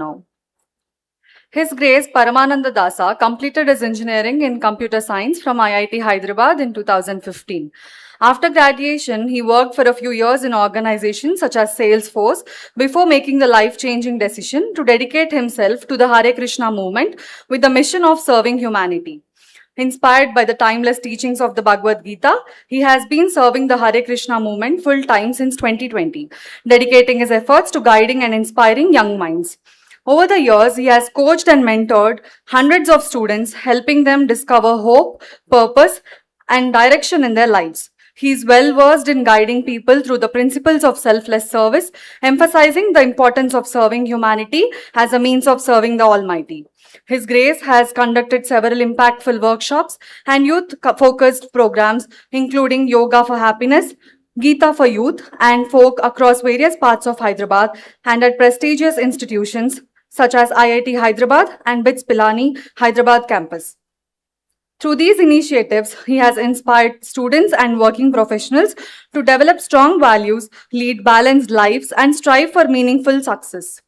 now. His Grace Paramananda Dasa completed his engineering in computer science from IIT Hyderabad in 2015. After graduation, he worked for a few years in organizations such as Salesforce before making the life-changing decision to dedicate himself to the Hare Krishna movement with the mission of serving humanity. Inspired by the timeless teachings of the Bhagavad Gita, he has been serving the Hare Krishna movement full-time since 2020, dedicating his efforts to guiding and inspiring young minds. Over the years, he has coached and mentored hundreds of students, helping them discover hope, purpose, and direction in their lives. He is well versed in guiding people through the principles of selfless service, emphasizing the importance of serving humanity as a means of serving the Almighty. His Grace has conducted several impactful workshops and youth-focused programs, including Yoga for Happiness, Gita for Youth, and folk across various parts of Hyderabad and at prestigious institutions such as IIT Hyderabad and BITS Pilani, Hyderabad campus. Through these initiatives, he has inspired students and working professionals to develop strong values, lead balanced lives, and strive for meaningful success.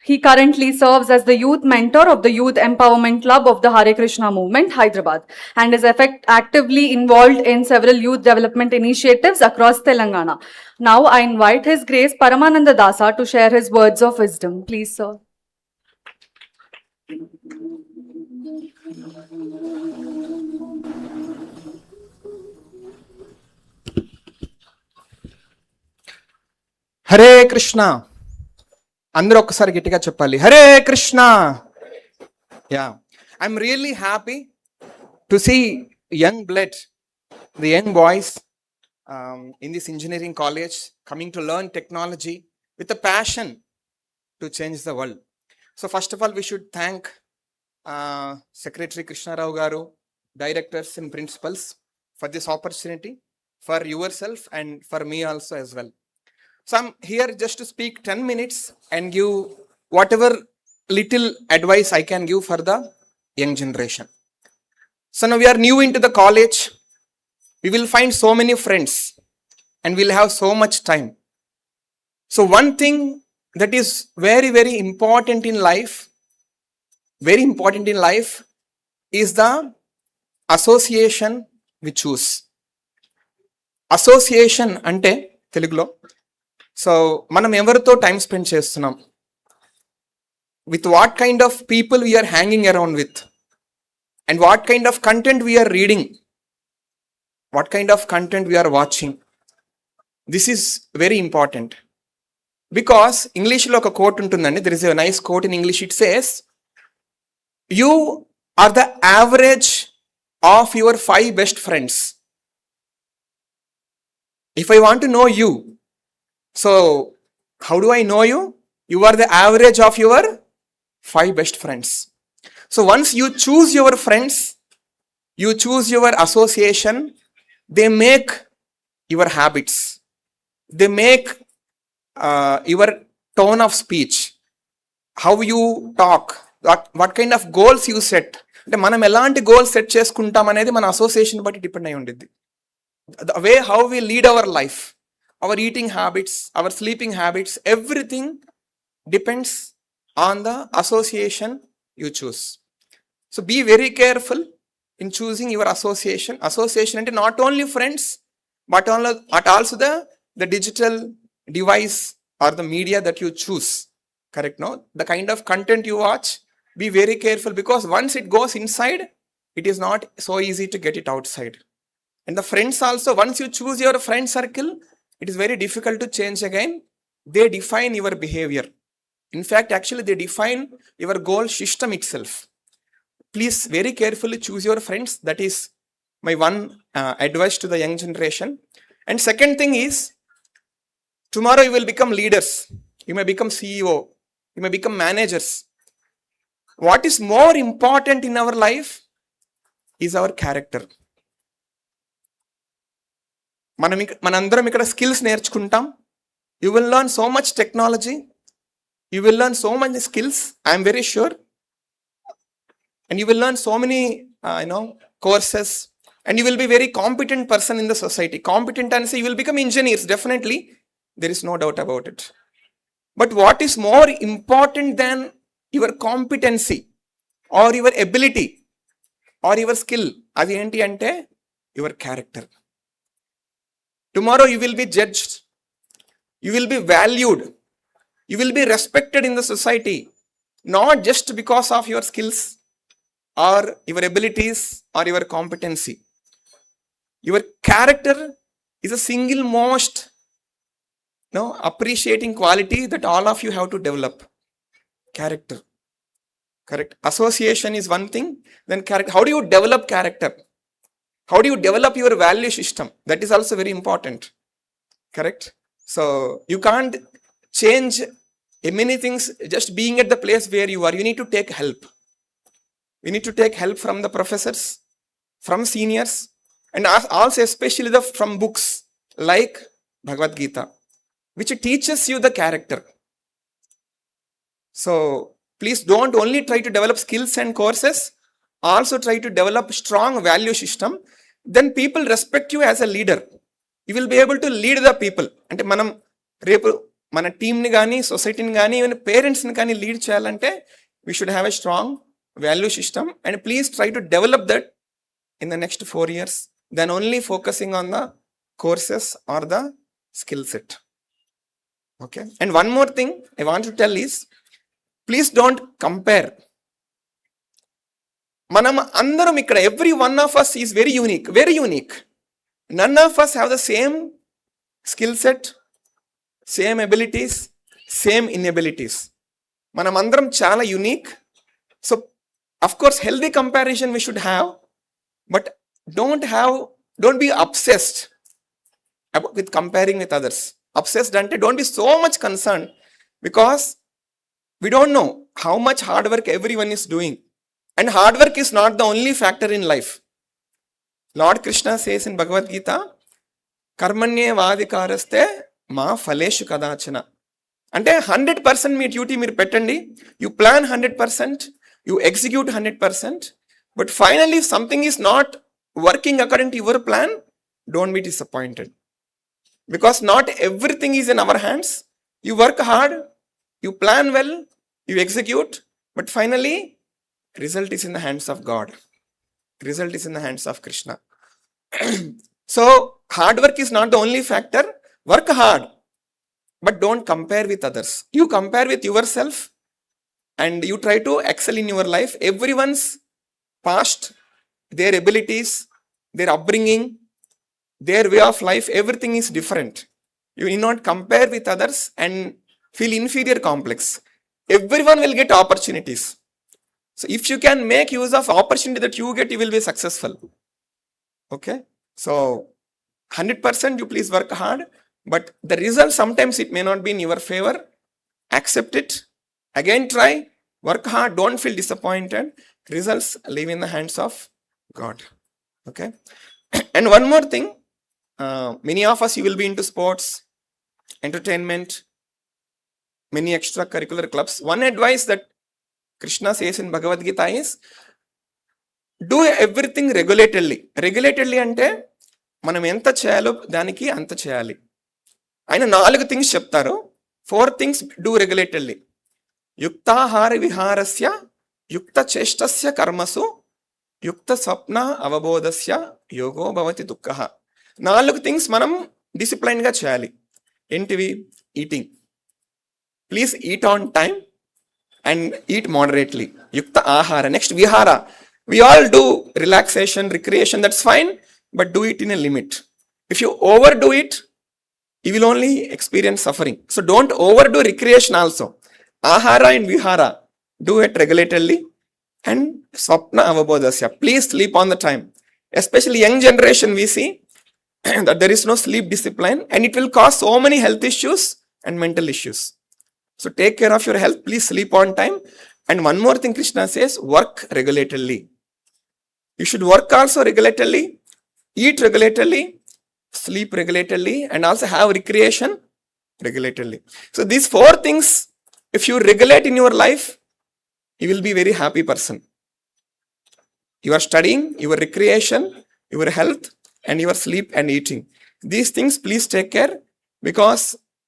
He currently serves as the youth mentor of the Youth Empowerment Club of the Hare Krishna Movement, Hyderabad, and is actively involved in several youth development initiatives across Telangana. Now, I invite His Grace Paramananda Dasa to share his words of wisdom. Please, sir. Hare Krishna అందరూ ఒక్కసారి గట్టిగా చెప్పాలి Hare Krishna yeah I'm really happy to see young blood the young boys in this engineering college coming to learn technology with a passion to change the world. So first of all we should thank Secretary Krishna Rao garu, directors and principals for this opportunity, for yourself and for me also as well. So I'm here just to speak 10 minutes and give whatever little advice I can give for the young generation. So now we are new into the college. We will find so many friends and we'll have so much time. So one thing that is very, very important in life is the association we choose. Association ante Telugulo. So మనం ఎవరితో time spend చేస్తున్నాం, with what kind of people we are hanging around with, and what kind of content we are reading, what kind of content we are watching. This is very important because English lo oka quote untundandi. There is a nice quote in English. It says, you are the average of your 5 best friends. If I want to know you, so how do I know you? You are the average of your 5 best friends. So once you choose your friends, you choose your association, they make your habits, they make your tone of speech, how you talk, what kind of goals you set. అంటే మనం ఎలాంటి goals set చేసుకుంటాం అనేది మన association బట్టి depend అయి ఉంటుంది. The way how we lead our life, our eating habits, our sleeping habits, everything depends on the association you choose. So be very careful in choosing your association. Association ante not only friends but also the digital device or the media that you choose. Correct? No? The kind of content you watch, be very careful because once it goes inside, it is not so easy to get it outside. And the friends also, once you choose your friend circle, it is very difficult to change again. They define your behavior. In fact, actually they define your goal system itself. Please very carefully choose your friends. That is my one advice to the young generation. And second thing is, tomorrow you will become leaders. You may become CEO. You may become managers. What is more important in our life is our character. మనందరం ఇక్కడ skills నేర్చుకుంటాం. You will learn so much technology. You will learn so many skills, I am very sure. And you will learn so many courses, and you will be very competent person in the society. Competent and say you will become engineers, definitely. There is no doubt about it. But what is more important than your competency or your ability or your skill? Adi enti ante your character. Tomorrow you will be judged. You will be valued. You will be respected in the society. Not just because of your skills or your abilities or your competency. Your character is a single most appreciating quality that all of you have to develop. Character. Correct. Association is one thing. Then character. How do you develop character? How do you develop your value system? That is also very important. Correct. So you can't change many things just being at the place where you are. You need to take help. You need to take help from the professors, from seniors, and also especially from books like Bhagavad Gita, which teaches you the character. So please don't only try to develop skills and courses, also try to develop strong value system. Then people respect you as a leader. You will be able to lead the people. అంటే మనం రేపు మన టీంని కానీ సొసైటీని కానీ even పేరెంట్స్ని కానీ లీడ్ చేయాలంటే we should have a strong value system, and please try to develop that in the next 4 years, then only focusing on the courses or the skill set. Okay. And one more thing I want to tell is, please don't compare. Manam andaram ikkada, every one of us is very unique, very unique. None of us have the same skill set, same abilities, same inabilities. Manam andaram chala unique. So of course healthy comparison we should have, but don't be obsessed with comparing with others. Obsessed ante don't be so much concerned, because we don't know how much hard work everyone is doing. And hard work is not the only factor in life. Lord Krishna says in Bhagavad Gita, Karmanye vadikaraste ma phaleshu kadachana. Ante 100% me duty మీరు పెట్టండి. You plan 100%, you execute 100%, but finally if something is not working according to your plan, don't be disappointed. Because not everything is in our hands. You work hard, you plan well, you execute, but finally result is in the hands of God. Result is in the hands of Krishna. So hard work is not the only factor. Work hard, but don't compare with others. You compare with yourself and you try to excel in your life. Everyone's past, their abilities, their upbringing, their way of life, everything is different. You need not compare with others and feel inferior complex. Everyone will get opportunities. So if you can make use of opportunity that you get, you will be successful. Okay. So 100% you please work hard, but the result sometimes it may not be in your favor. Accept it. Again try. Work hard. Don't feel disappointed. Results live in the hands of God. Okay. And one more thing. Many of us, you will be into sports, entertainment, many extracurricular clubs. One advice that Krishna says in Bhagavad Gita is, do everything regulatedly. Regulatedly ante మనం ఎంత చేయాలో దానికి అంత చేయాలి. ఆయన 4 things చెప్తారు. 4 things do రెగ్యులేటెడ్లీ. యుక్తాహార విహారస్య, యుక్త చేష్టస్య కర్మసు, యుక్త స్వప్న అవబోధస్య యోగో భవతి దుఃఖః. 4 థింగ్స్ మనం డిసిప్లైన్గా చేయాలి. ఏంటివి? Eating. Please eat on time and eat moderately. Yukta ahara. Next, vihara. We all do relaxation, recreation, that's fine, but do it in a limit. If you overdo it, you will only experience suffering. So don't overdo recreation also. Ahara and vihara, do it regularly. And swapna avabodhasya, please sleep on the time. Especially young generation, we see that there is no sleep discipline, and it will cause so many health issues and mental issues. So take care of your health, please sleep on time. And one more thing Krishna says, work regularly. You should work also regularly, eat regularly, sleep regularly, and also have recreation regularly. So these 4 things, if you regulate in your life, you will be a very happy person. Your studying, your recreation, your health, and your sleep and eating. These things please take care, because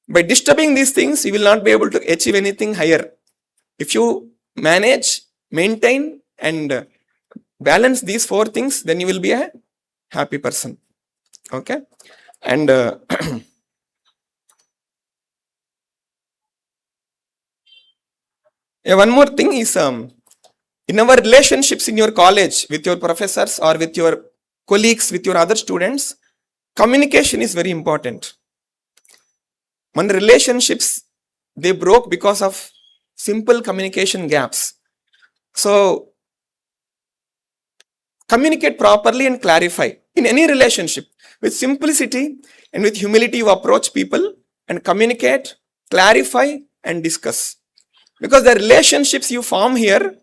By disturbing these things, you will not be able to achieve anything higher. If you manage, maintain, and balance these 4 things, then you will be a happy person. Okay? And one more thing is, in our relationships in your college, with your professors or with your colleagues, with your other students, communication is very important. When relationships, they broke because of simple communication gaps. So, communicate properly and clarify. In any relationship, with simplicity and with humility, you approach people and communicate, clarify, and discuss. Because the relationships you form here,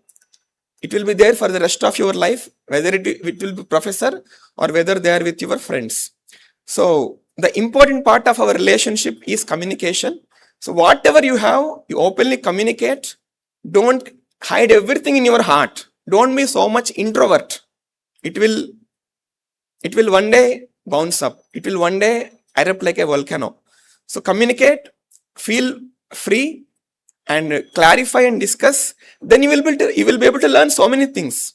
it will be there for the rest of your life, whether it will be professor or whether they are with your friends. So, the important part of our relationship is communication. So, whatever you have, you openly communicate. Don't hide everything in your heart. Don't be so much introvert. It will one day bounce up. It will one day erupt like a volcano. So communicate, feel free, and clarify and discuss. Then you will be able to learn so many things.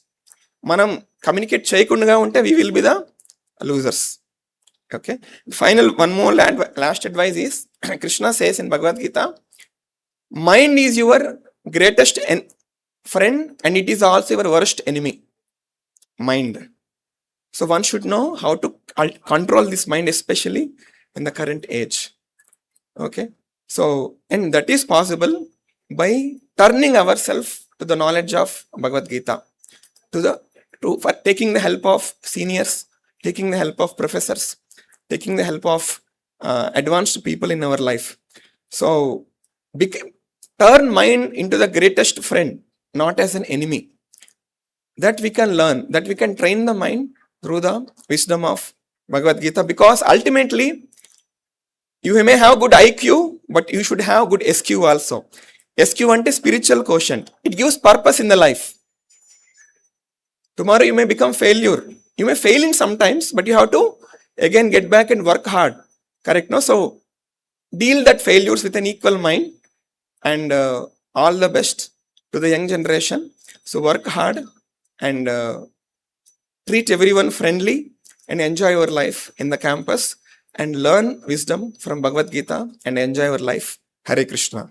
Manam communicate cheyakunda unte, we will be the losers. Okay. Final one more last advice is Krishna says in Bhagavad Gita, mind is your greatest friend and it is also your worst enemy. Mind. So one should know how to control this mind, especially in the current age. Okay. So, and that is possible by turning ourselves to the knowledge of Bhagavad Gita, for taking the help of seniors, taking the help of professors, taking the help of advanced people in our life. So, turn mind into the greatest friend, not as an enemy. That we can learn, that we can train the mind through the wisdom of Bhagavad Gita, because ultimately you may have good IQ, but you should have good SQ also. SQ ante spiritual quotient. It gives purpose in the life. Tomorrow you may become failure. You may fail in sometimes, but you have to again get back and work hard. Correct? No? So deal that failures with an equal mind, and all the best to the young generation. So work hard and treat everyone friendly and enjoy your life in the campus and learn wisdom from Bhagavad Gita and enjoy your life. Hare Krishna.